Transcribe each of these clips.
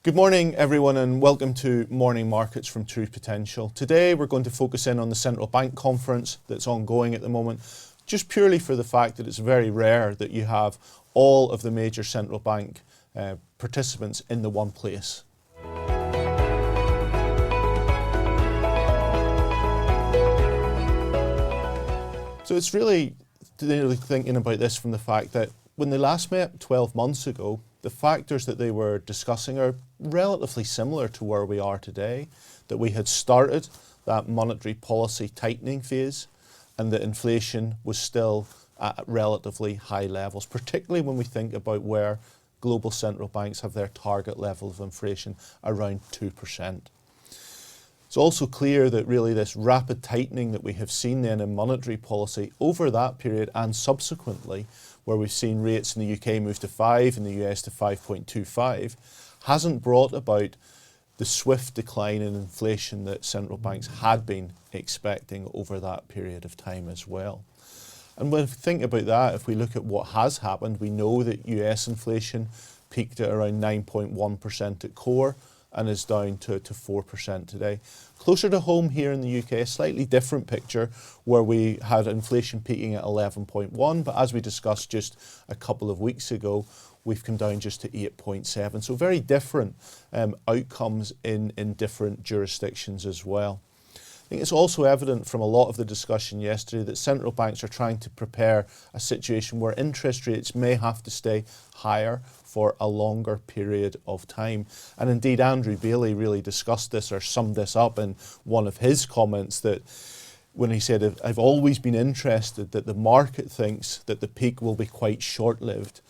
Good morning everyone and welcome to Morning Markets from True Potential. Today we're going to focus in on the central bank conference that's ongoing at the moment, just purely for the fact that it's very rare that you have all of the major central bank participants in the one place. So it's really thinking about this from the fact that when they last met 12 months ago, the factors that they were discussing are relatively similar to where we are today, that we had started that monetary policy tightening phase and that inflation was still at relatively high levels, particularly when we think about where global central banks have their target level of inflation around 2%. It's also clear that really this rapid tightening that we have seen then in monetary policy over that period and subsequently, where we've seen rates in the UK move to 5 and the US to 5.25, hasn't brought about the swift decline in inflation that central banks had been expecting over that period of time as well. And when we think about that, if we look at what has happened, we know that US inflation peaked at around 9.1% at core and is down to 4% today. Closer to home here in the UK, a slightly different picture where we had inflation peaking at 11.1, but as we discussed just a couple of weeks ago, we've come down just to 8.7. So very different outcomes in different jurisdictions as well. I think it's also evident from a lot of the discussion yesterday that central banks are trying to prepare a situation where interest rates may have to stay higher for a longer period of time. And indeed, Andrew Bailey really discussed this or summed this up in one of his comments, that when he said, I've always been interested that the market thinks that the peak will be quite short-lived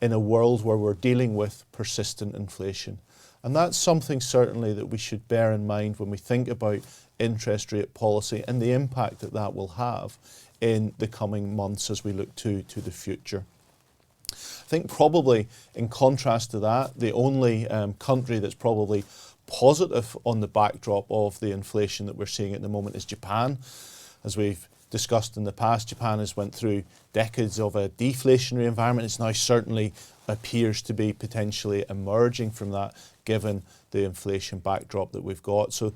in a world where we're dealing with persistent inflation. And that's something certainly that we should bear in mind when we think about interest rate policy and the impact that that will have in the coming months as we look to the future. I think probably in contrast to that, the only country that's probably positive on the backdrop of the inflation that we're seeing at the moment is Japan. As we've discussed in the past, Japan has went through decades of a deflationary environment. It's now certainly appears to be potentially emerging from that given the inflation backdrop that we've got. So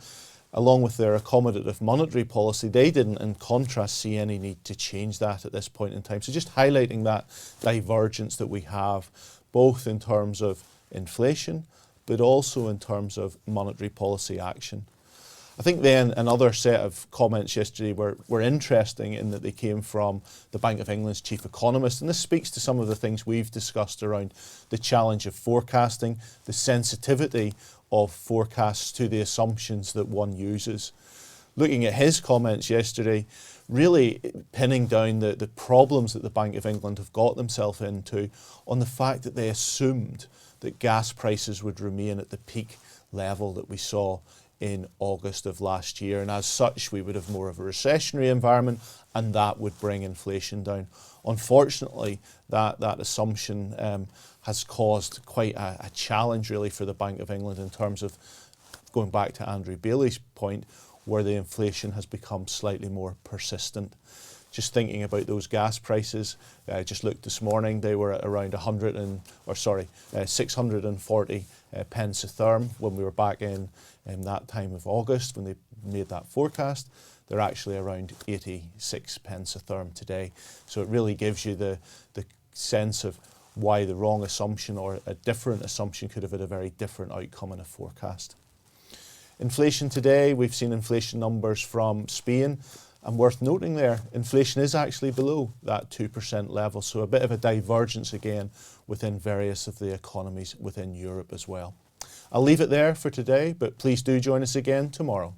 along with their accommodative monetary policy, they didn't, in contrast, see any need to change that at this point in time. So just highlighting that divergence that we have, both in terms of inflation, but also in terms of monetary policy action. I think then another set of comments yesterday were interesting in that they came from the Bank of England's chief economist, and this speaks to some of the things we've discussed around the challenge of forecasting, the sensitivity of forecasts to the assumptions that one uses. Looking at his comments yesterday, really pinning down the problems that the Bank of England have got themselves into on the fact that they assumed that gas prices would remain at the peak level that we saw in August of last year, and as such we would have more of a recessionary environment and that would bring inflation down. Unfortunately, that assumption has caused quite a challenge really for the Bank of England in terms of, going back to Andrew Bailey's point, where the inflation has become slightly more persistent. Just thinking about those gas prices, just looked this morning, they were at around 640 pence a therm when we were back in that time of August when they made that forecast. They're actually around 86 pence a therm today. So it really gives you the sense of why the wrong assumption or a different assumption could have had a very different outcome in a forecast. Inflation today, we've seen inflation numbers from Spain, and worth noting there, inflation is actually below that 2% level, so a bit of a divergence again within various of the economies within Europe as well. I'll leave it there for today, but please do join us again tomorrow.